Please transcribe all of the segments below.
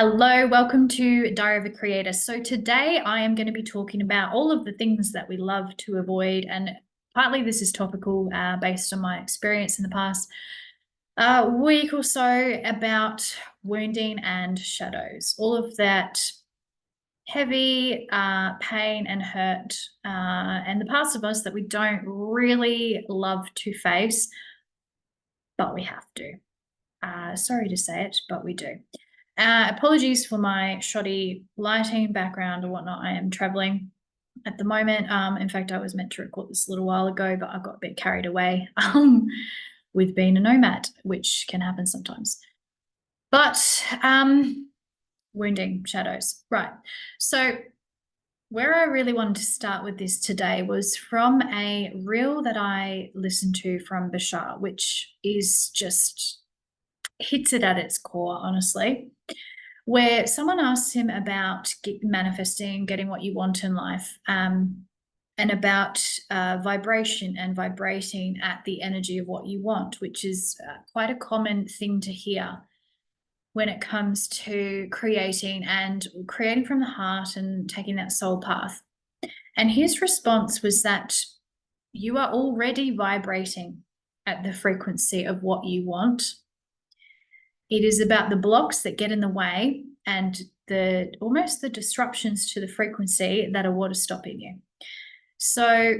Hello, welcome to Diary of a Creator. So today I am going to be talking about all of the things that we love to avoid, and partly this is topical based on my experience in the past week or so about wounding and shadows. All of that heavy pain and hurt and the parts of us that we don't really love to face, but we have to. Sorry to say it, but we do. Apologies for my shoddy lighting, background, or whatnot. I am traveling at the moment. In fact, I was meant to record this a little while ago, but I got a bit carried away with being a nomad, which can happen sometimes. But wounding, shadows. Right. So where I really wanted to start with this today was from a reel that I listened to from Bashar, which is just hits it at its core, honestly, where someone asks him about manifesting, getting what you want in life, and about vibration and vibrating at the energy of what you want, which is quite a common thing to hear when it comes to creating from the heart and taking that soul path. And his response was that you are already vibrating at the frequency of what you want. It is about the blocks that get in the way and almost the disruptions to the frequency that are what are stopping you. So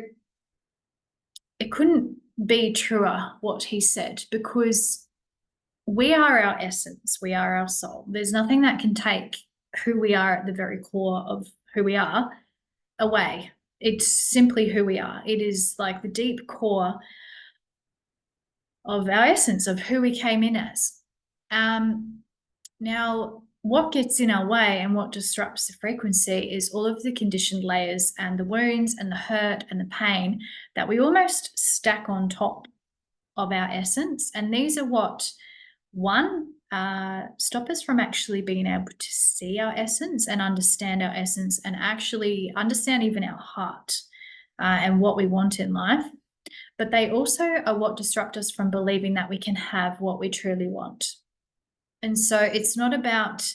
it couldn't be truer what he said, because we are our essence, we are our soul. There's nothing that can take who we are at the very core of who we are away. It's simply who we are. It is like the deep core of our essence, of who we came in as. Now, what gets in our way and what disrupts the frequency is all of the conditioned layers and the wounds and the hurt and the pain that we almost stack on top of our essence. And these are what, one, stop us from actually being able to see our essence and understand our essence and actually understand even our heart and what we want in life. But they also are what disrupt us from believing that we can have what we truly want. And so it's not about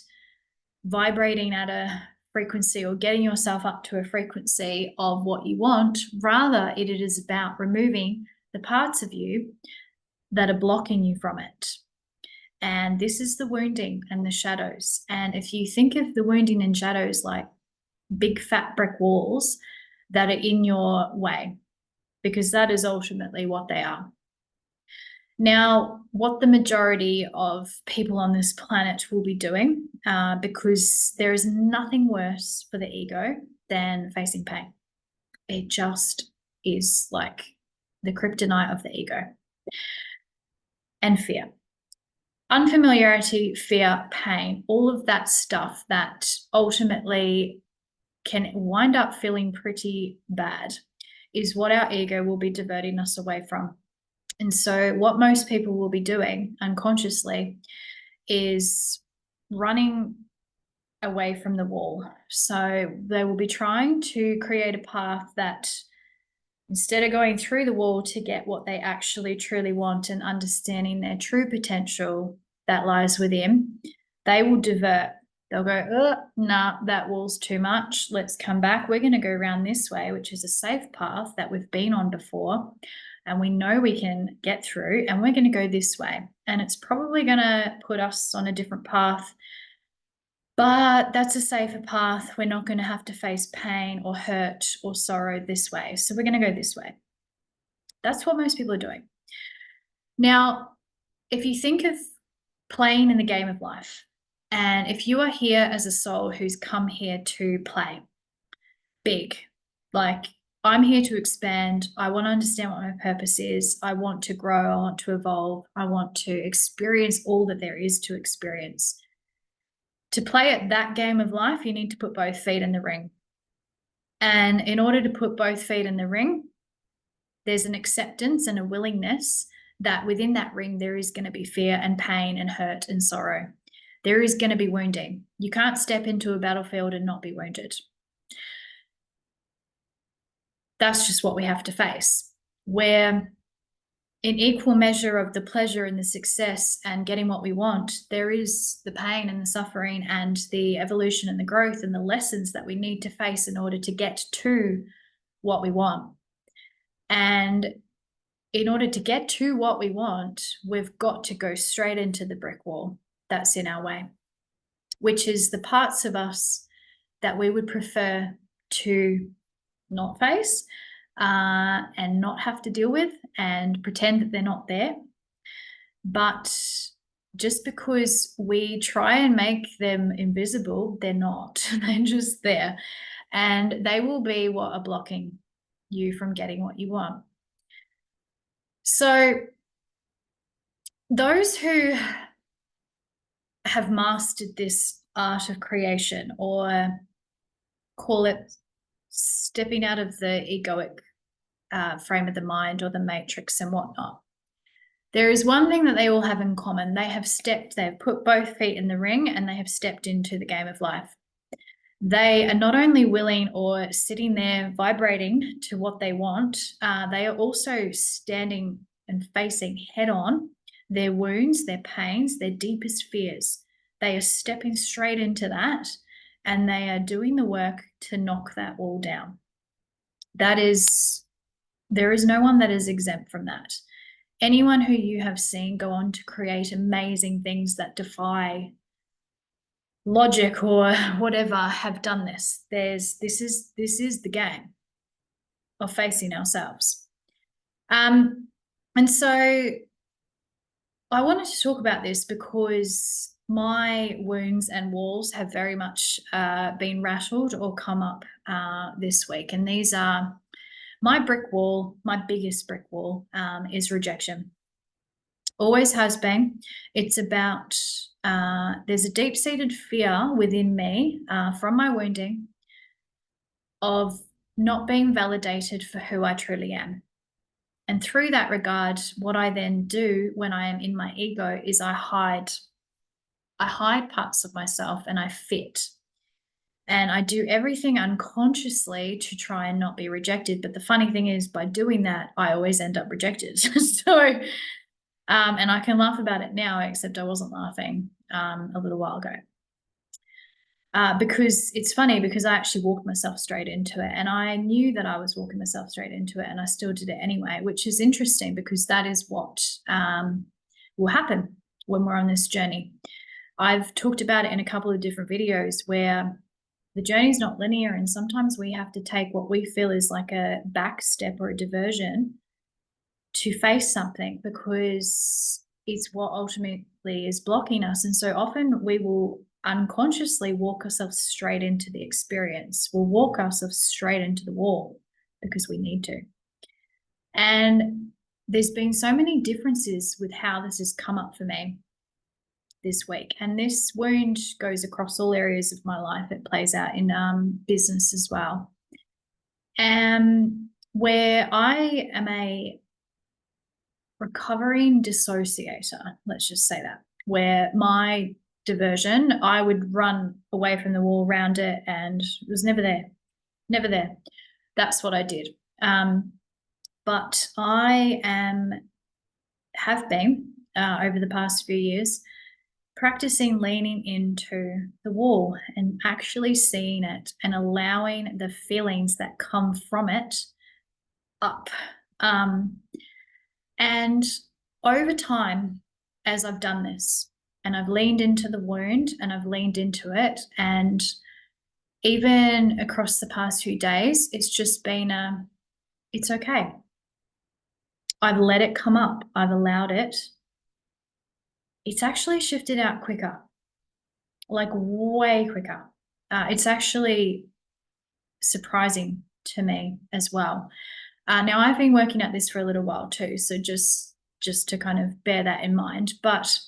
vibrating at a frequency or getting yourself up to a frequency of what you want. Rather, it is about removing the parts of you that are blocking you from it. And this is the wounding and the shadows. And if you think of the wounding and shadows like big fat brick walls that are in your way, because that is ultimately what they are. Now, what the majority of people on this planet will be doing, because there is nothing worse for the ego than facing pain. It just is like the kryptonite of the ego. And fear. Unfamiliarity, fear, pain, all of that stuff that ultimately can wind up feeling pretty bad is what our ego will be diverting us away from. And so what most people will be doing unconsciously is running away from the wall. So they will be trying to create a path that, instead of going through the wall to get what they actually truly want and understanding their true potential that lies within, they will divert. They'll go, oh, nah, that wall's too much. Let's come back. We're going to go around this way, which is a safe path that we've been on before. And we know we can get through, and we're going to go this way. And it's probably going to put us on a different path, but that's a safer path. We're not going to have to face pain or hurt or sorrow this way. So we're going to go this way. That's what most people are doing. Now, if you think of playing in the game of life, and if you are here as a soul who's come here to play big, like, I'm here to expand. I want to understand what my purpose is. I want to grow. I want to evolve. I want to experience all that there is to experience. To play at that game of life, you need to put both feet in the ring. And in order to put both feet in the ring, there's an acceptance and a willingness that within that ring, there is going to be fear and pain and hurt and sorrow. There is going to be wounding. You can't step into a battlefield and not be wounded. That's just what we have to face. Where in equal measure of the pleasure and the success and getting what we want, there is the pain and the suffering and the evolution and the growth and the lessons that we need to face in order to get to what we want. And in order to get to what we want, we've got to go straight into the brick wall that's in our way, which is the parts of us that we would prefer to not face and not have to deal with and pretend that they're not there. But just because we try and make them invisible, they're not. They're just there. And they will be what are blocking you from getting what you want. So those who have mastered this art of creation, or call it stepping out of the egoic frame of the mind or the matrix and whatnot, there is one thing that they all have in common. They've put both feet in the ring and they have stepped into the game of life. They are not only willing or sitting there vibrating to what they want, they are also standing and facing head on their wounds, their pains, their deepest fears. They are stepping straight into that and they are doing the work to knock that wall down. There is no one that is exempt from that. Anyone who you have seen go on to create amazing things that defy logic or whatever have done this. This is the game of facing ourselves. And so I wanted to talk about this because my wounds and walls have very much been rattled or come up this week. And these are my brick wall. My biggest brick wall is rejection. Always has been. It's about, there's a deep-seated fear within me from my wounding of not being validated for who I truly am. And through that regard, what I then do when I am in my ego is I hide parts of myself and I fit. And I do everything unconsciously to try and not be rejected. But the funny thing is, by doing that, I always end up rejected. So, and I can laugh about it now, except I wasn't laughing a little while ago. Because it's funny, because I actually walked myself straight into it, and I knew that I was walking myself straight into it, and I still did it anyway, which is interesting because that is what will happen when we're on this journey. I've talked about it in a couple of different videos where the journey is not linear, and sometimes we have to take what we feel is like a back step or a diversion to face something because it's what ultimately is blocking us. And so often we will unconsciously walk ourselves straight into the experience. We'll walk ourselves straight into the wall because we need to. And there's been so many differences with how this has come up for me this week. And this wound goes across all areas of my life. It plays out in business as well. Where I am a recovering dissociator, let's just say that, where my diversion, I would run away from the wall, around it, and it was never there. Never there. That's what I did. But I have been over the past few years practicing leaning into the wall and actually seeing it and allowing the feelings that come from it up. And over time, as I've done this and I've leaned into the wound and I've leaned into it, and even across the past few days, it's just been it's okay. I've let it come up. I've allowed it. It's actually shifted out quicker, like way quicker. It's actually surprising to me as well. Now, I've been working at this for a little while too, so just to kind of bear that in mind. But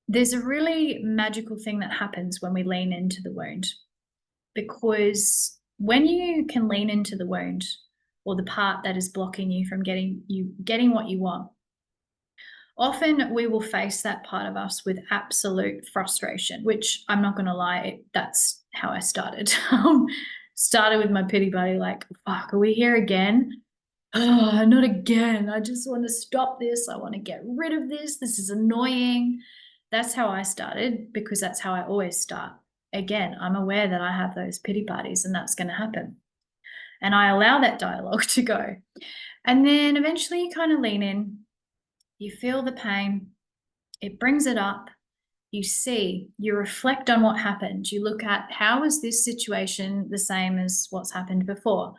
there's a really magical thing that happens when we lean into the wound, because when you can lean into the wound or the part that is blocking you from getting what you want, often we will face that part of us with absolute frustration, which I'm not going to lie, that's how I started. Started with my pity party, like, fuck, are we here again? oh, not again. I just want to stop this. I want to get rid of this. This is annoying. That's how I started, because that's how I always start. Again, I'm aware that I have those pity parties and that's going to happen. And I allow that dialogue to go. And then eventually you kind of lean in, you feel the pain, it brings it up, you see, you reflect on what happened. You look at, how is this situation the same as what's happened before?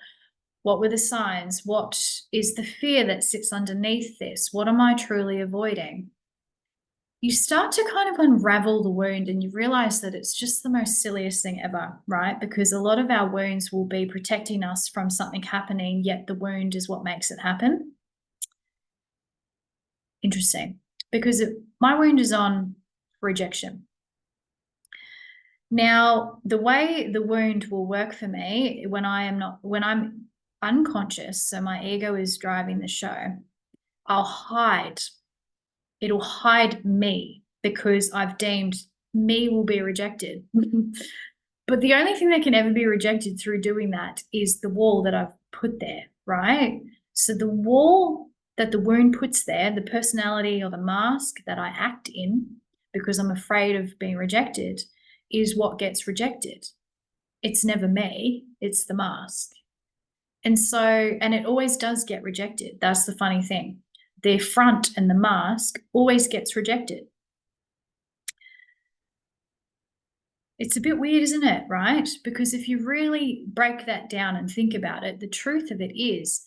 What were the signs? What is the fear that sits underneath this? What am I truly avoiding? You start to kind of unravel the wound and you realize that it's just the most silliest thing ever, right? Because a lot of our wounds will be protecting us from something happening, yet the wound is what makes it happen. Interesting. Because my wound is on rejection. Now, the way the wound will work for me when I'm unconscious, so my ego is driving the show, I'll hide. It'll hide me because I've deemed me will be rejected. But the only thing that can ever be rejected through doing that is the wall that I've put there, right? So the wall that the wound puts there, the personality or the mask that I act in because I'm afraid of being rejected, is what gets rejected. It's never me, it's the mask. And it always does get rejected. That's the funny thing. The front and the mask always gets rejected. It's a bit weird, isn't it? Right? Because if you really break that down and think about it, the truth of it is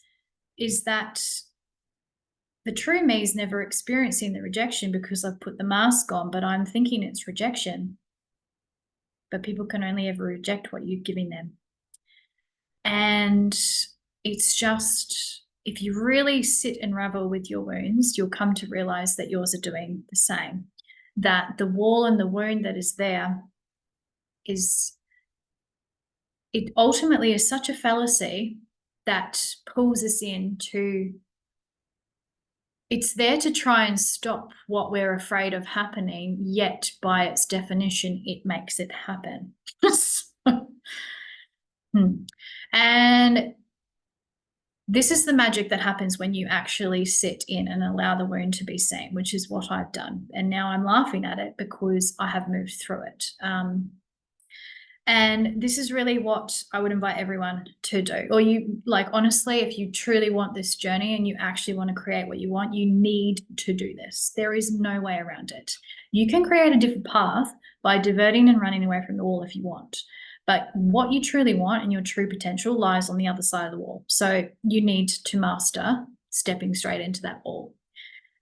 that the true me is never experiencing the rejection because I've put the mask on, but I'm thinking it's rejection. But people can only ever reject what you're giving them. And it's just, if you really sit and revel with your wounds, you'll come to realize that yours are doing the same. That the wall and the wound that is there it ultimately is such a fallacy that pulls us into, it's there to try and stop what we're afraid of happening, yet by its definition, it makes it happen. And this is the magic that happens when you actually sit in and allow the wound to be seen, which is what I've done. And now I'm laughing at it because I have moved through it. And this is really what I would invite everyone to do. Or honestly, if you truly want this journey and you actually want to create what you want, you need to do this. There is no way around it. You can create a different path by diverting and running away from the wall if you want. But what you truly want and your true potential lies on the other side of the wall. So you need to master stepping straight into that wall.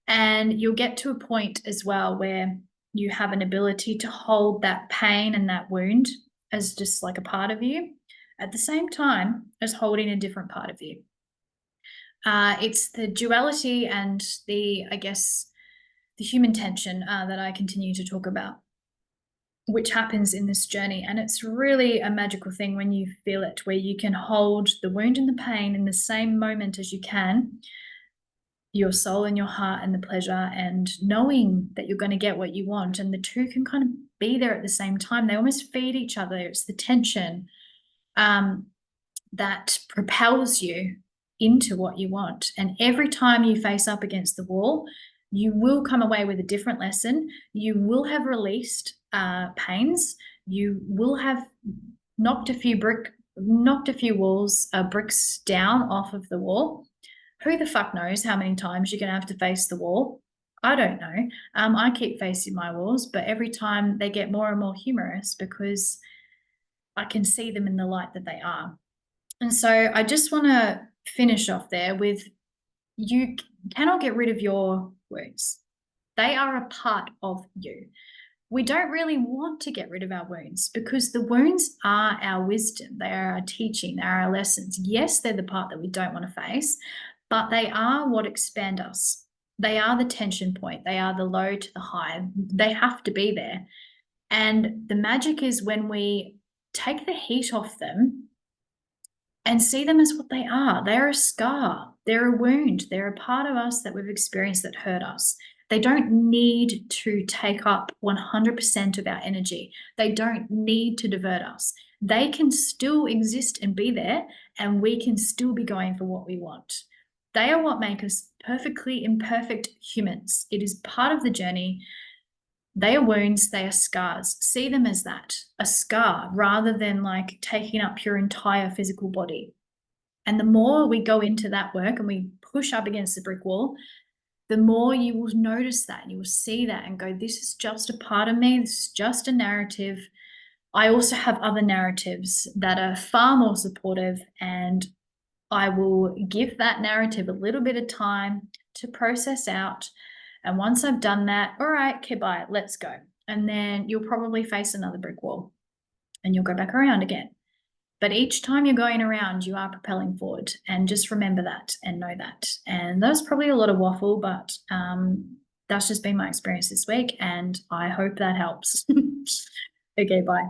And you'll get to a point as well where you have an ability to hold that pain and that wound as just like a part of you, at the same time as holding a different part of you. It's the duality and the human tension that I continue to talk about, which happens in this journey. And it's really a magical thing when you feel it, where you can hold the wound and the pain in the same moment as you can, your soul and your heart and the pleasure, and knowing that you're going to get what you want. And the two can kind of be there at the same time. They almost feed each other. It's the tension that propels you into what you want. And every time you face up against the wall, you will come away with a different lesson. You will have released pains. You will have knocked a few bricks down off of the wall. Who the fuck knows how many times you're going to have to face the wall? I don't know. I keep facing my walls, but every time they get more and more humorous because I can see them in the light that they are. And so I just want to finish off there with, you cannot get rid of your wounds. They are a part of you. We don't really want to get rid of our wounds because the wounds are our wisdom. They are our teaching. They are our lessons. Yes, they're the part that we don't want to face, but they are what expand us. They are the tension point. They are the low to the high. They have to be there. And the magic is when we take the heat off them and see them as what they are. They're a scar. They're a wound. They're a part of us that we've experienced that hurt us. They don't need to take up 100% of our energy. They don't need to divert us. They can still exist and be there, and we can still be going for what we want. They are what make us perfectly imperfect humans. It is part of the journey. They are wounds, they are scars. See them as that, a scar, rather than like taking up your entire physical body. And the more we go into that work and we push up against the brick wall, the more you will notice that and you will see that and go, this is just a part of me. This is just a narrative. I also have other narratives that are far more supportive, and I will give that narrative a little bit of time to process out. And once I've done that, all right, okay, bye, let's go. And then you'll probably face another brick wall and you'll go back around again. But each time you're going around, you are propelling forward. And just remember that and know that. And that was probably a lot of waffle, but that's just been my experience this week. And I hope that helps. Okay, bye.